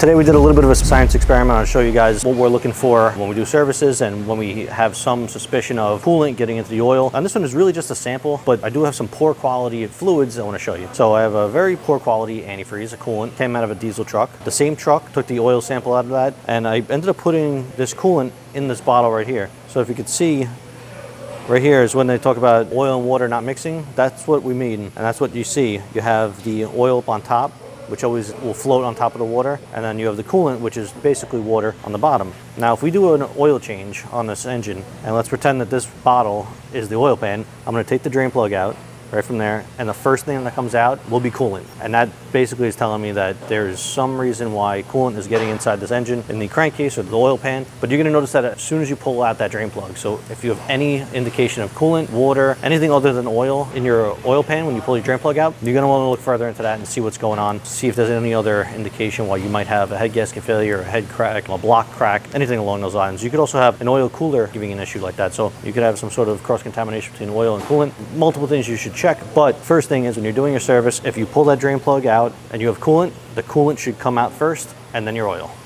Today we did a little bit of a science experiment. I'll show you guys what we're looking for when we do services and when we have some suspicion of coolant getting into the oil. And this one is really just a sample, but I do have some poor quality fluids I want to show you. So I have a very poor quality antifreeze, a coolant, came out of a diesel truck. The same truck took the oil sample out of that, and I ended up putting this coolant in this bottle right here. So if you could see, right here is when they talk about oil and water not mixing. That's what we mean, and that's what you see. You have the oil up on top, which always will float on top of the water, and then you have the coolant, which is basically water, on the bottom. Now, if we do an oil change on this engine, and let's pretend that this bottle is the oil pan, I'm gonna take the drain plug out, right from there, and the first thing that comes out will be coolant. And that basically is telling me that there's some reason why coolant is getting inside this engine in the crankcase or the oil pan. But you're gonna notice that as soon as you pull out that drain plug. So if you have any indication of coolant, water, anything other than oil in your oil pan when you pull your drain plug out, you're gonna wanna look further into that and see what's going on. See if there's any other indication why you might have a head gasket failure, a head crack, a block crack, anything along those lines. You could also have an oil cooler giving an issue like that. So you could have some sort of cross-contamination between oil and coolant. Multiple things you should check, but first thing is when you're doing your service, if you pull that drain plug out and you have coolant, the coolant should come out first and then your oil.